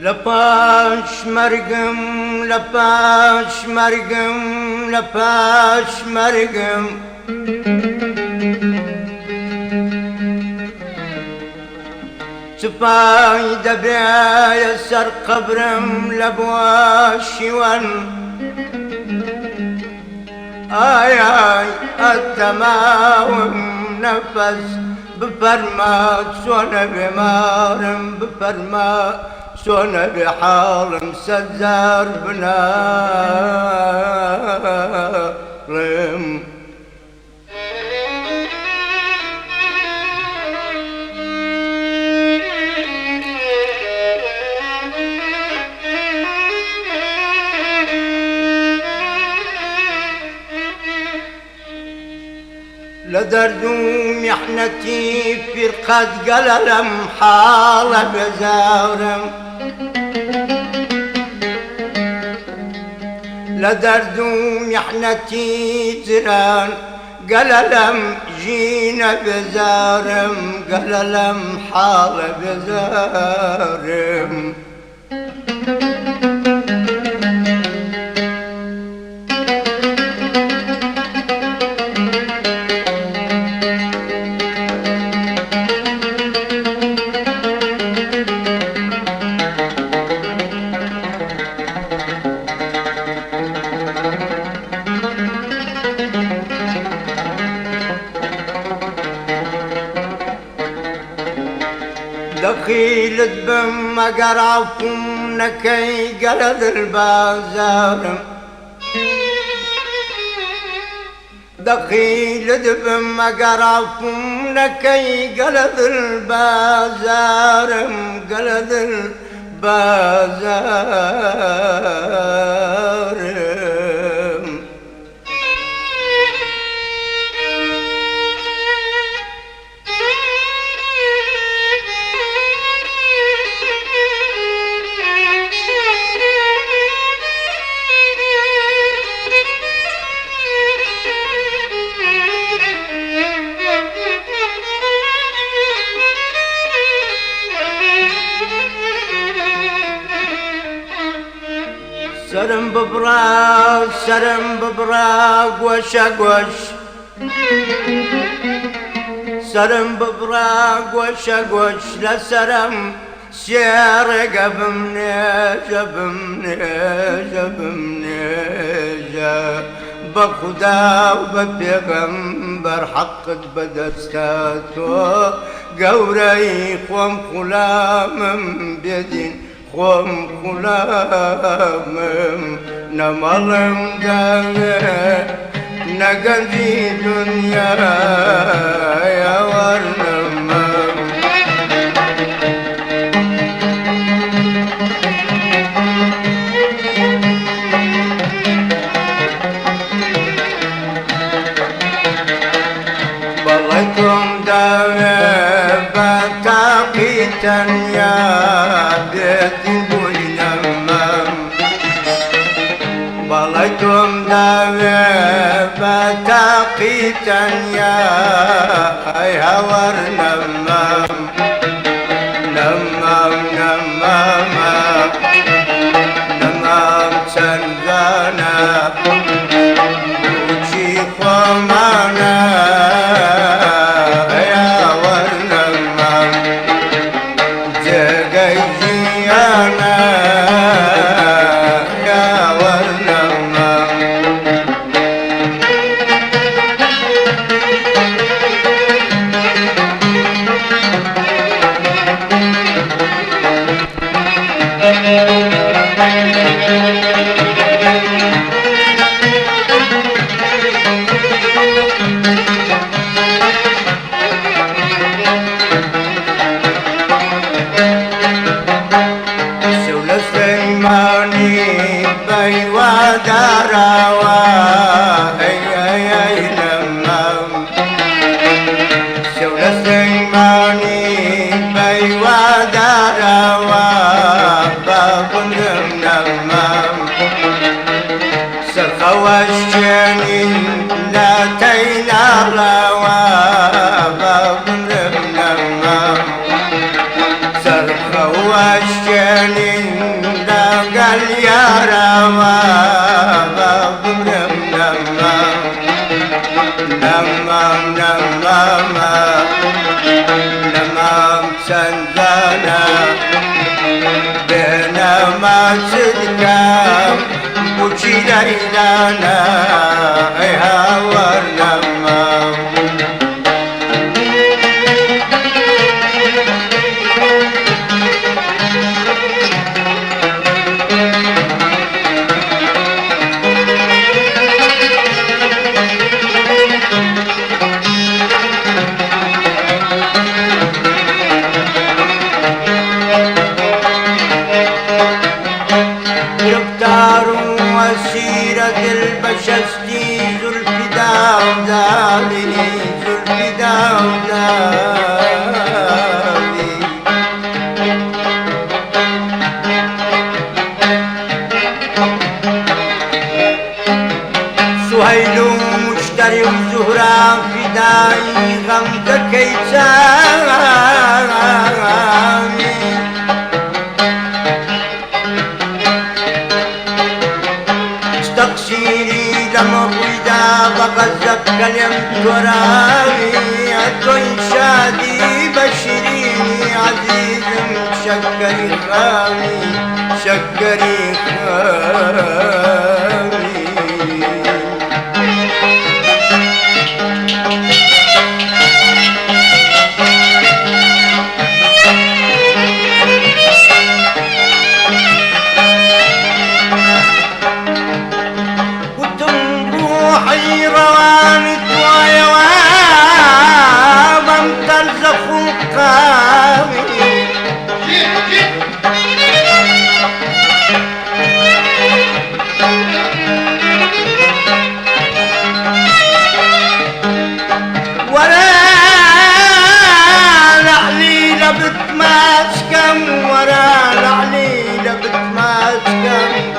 لپاش مرگم لپاش مرگم لپاش مرگم سپای دبیای سر قبرم لبواشیون آی آی التماوم نفس بفرما سونا بمارم بفرما سونا بحالم سزار بنارم لدردوم محنتي في رقد قللم حالة بزارم لدردوم محنتي زران قللم جينا بزارم قللم حالة بزارم دخيلت بما قرافم نكي قلد البازار دخيلت بما قرافم نكي قلد البازار قلد البازار سرم ببراق سرم ببراق وشقوش سرم ببراق وشقوش لسرم سير قبمني جبمني جبمني بخدا وببيغمبر حقت بدستاتو قوري قوم خلام بيدين قوم خلامم نمالم داغه نقدي دنيا يا ورنم بلكم داغه بتاقيتا يا بلكم داوي فتاقيتا يا هور نمام نمام نمام نمام سنجانا وشي قمانا يا هور نمام جاقي جيانا بي وداروا أي نمام شول سيماني بي وداروا باب نمام سخوشني لا تينا روا باب نمام سخوشني لا قال يا روا باب نمام نمام سنزانا بينما صدقا بوشي ليلانا ايها ورنمام وسيرة البشستي زلفداء ذالي زلفداء ذالي سهيل مشتري وزهرة فداي غمزة كيساني تقصيري لما قيدا بغزك كلم ترابي أدوي شادي بشريني عزيز شكري خامي شكري خامي حيرانت ويوابا تلزف القامي ولا لعلي لبت ماسكم ولا لعلي لبت ماسكم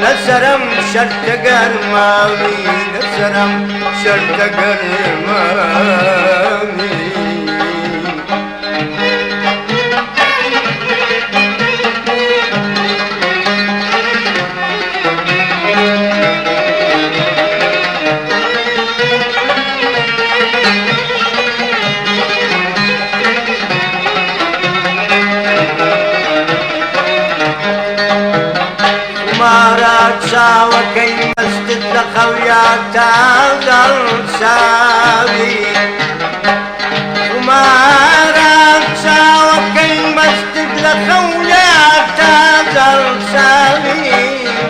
لسرم شرط قرمامي لسرم شرط قرمامي مارات ساوى كي مسجد لخويات تاغل ساوي ومارات ساوى كي مسجد لخويات تاغل ساوي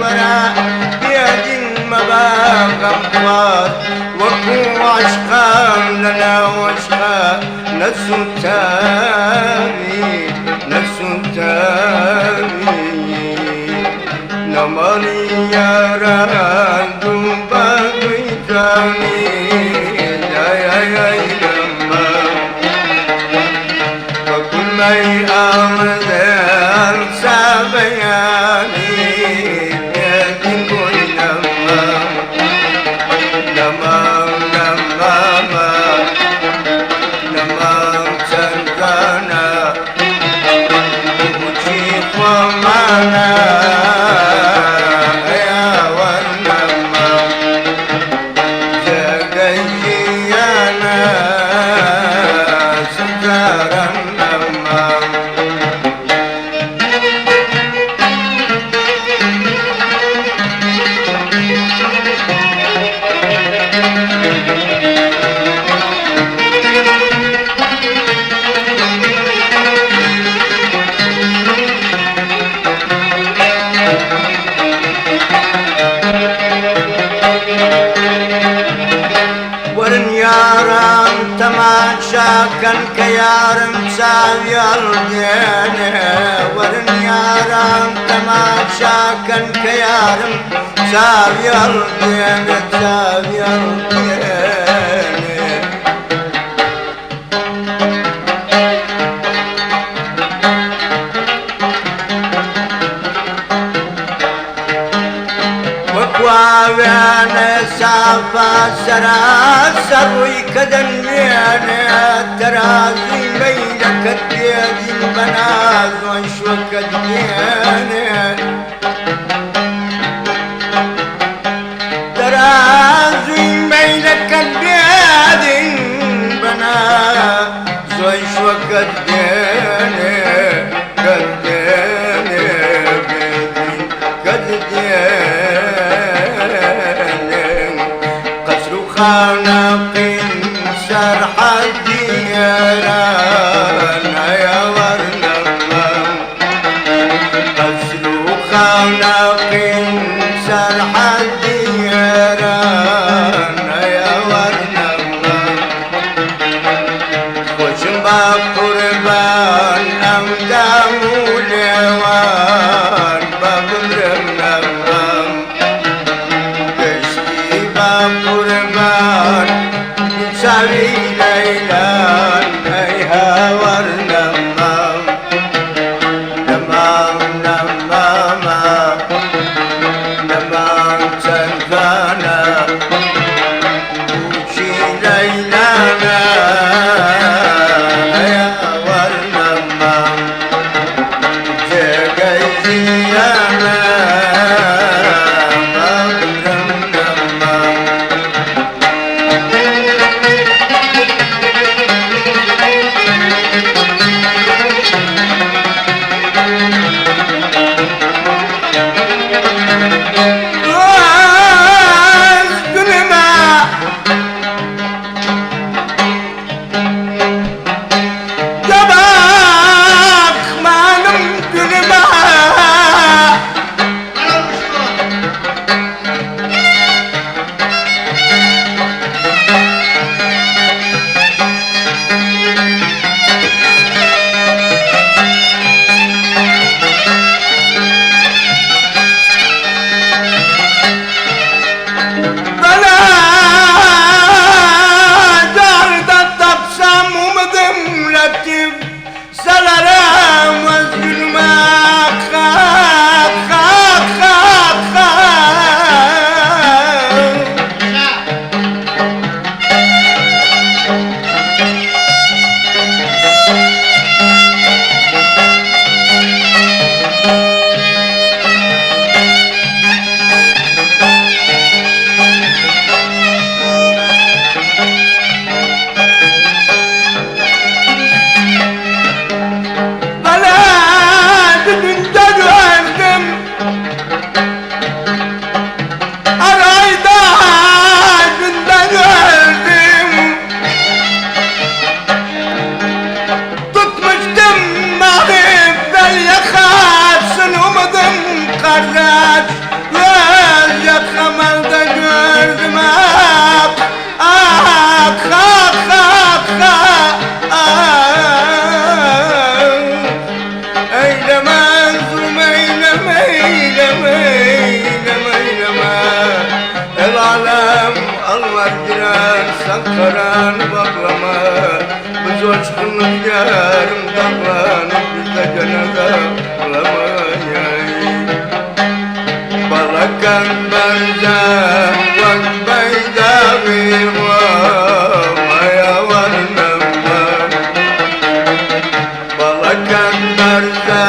وراء بيد المباغ أبوات وكو عشقان لنا وعشقان نفس تامي نفس تامي نماني يا رادو باقي جاني يا لما وكل ما يأمد أنسى بياني يدين كل لما سنكانا وشيخ ومانا ورن يارم تماشا كان كيارم ساویل دێنێ وەرن یاران تەماشاکەن کە یارم ساویل دێنێ ساویل دێنێ وەکواوێنێ سافا سەراسەر ڕووی کە دەنوێنێ تەرازی مەیلەکەت دێدین بەناز وەی شوەکەت دێنێ تەرازی مەیلەکەت دێدین بەناز وەی شوەکەت دێنێ کەت دێنێ بێدین کەت دێنێ خانقين سرحد ديران يا ورنمم قسلو خانقين سرحد ديران يا ورنمم خوشم با قربان امدامو لوان بابمرمم قشتي با قربان ساوي ليلان ايها ورنمم نمام نماما نمام سنفانا وشي ليلانا ايها ورنمم جاقي زيانا Sankaran baklama Bezoçkınlık yarım davranıp Bizde cenaze bulamayay Balakan barza Vak bayda bir Maya varnamam Balakan barza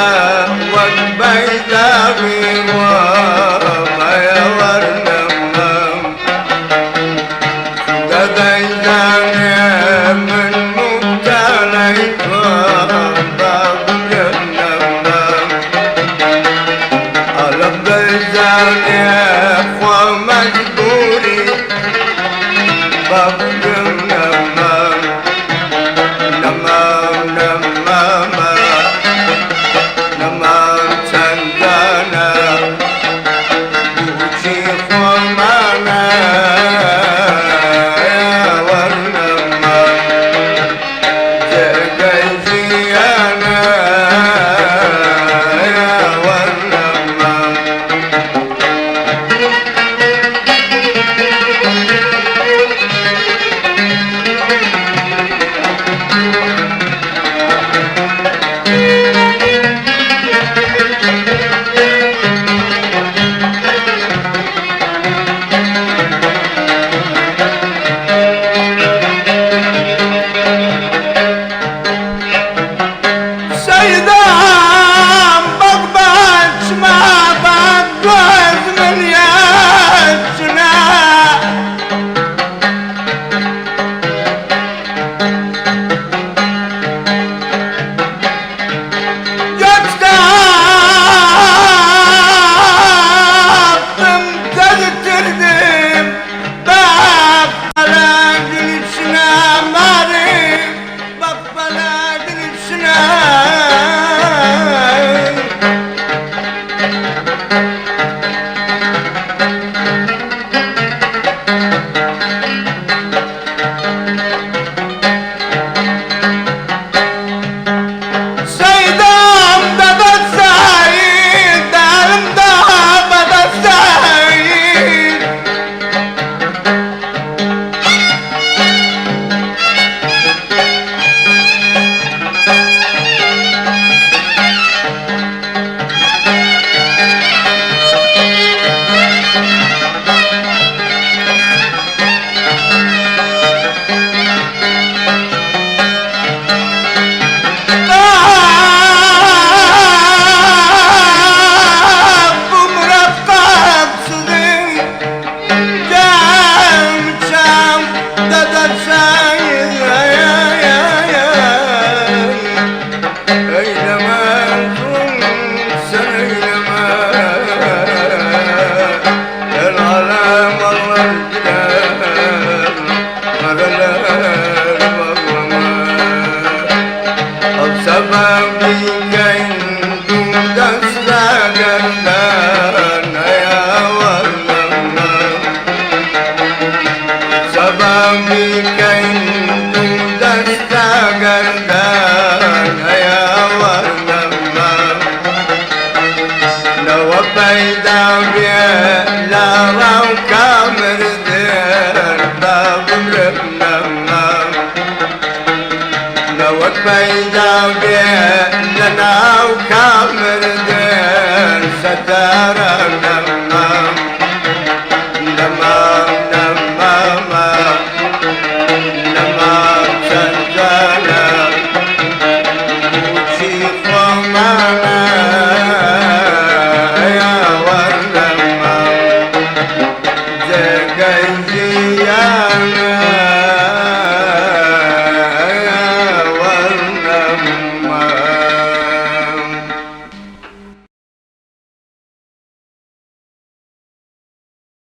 Vak bayda bir Maya varnamam من مبتليت بابرنمم ألم بيزان إخوة مجبوري بابرنمم نمام نمام نمام سنجا وكامل دين ستارك الله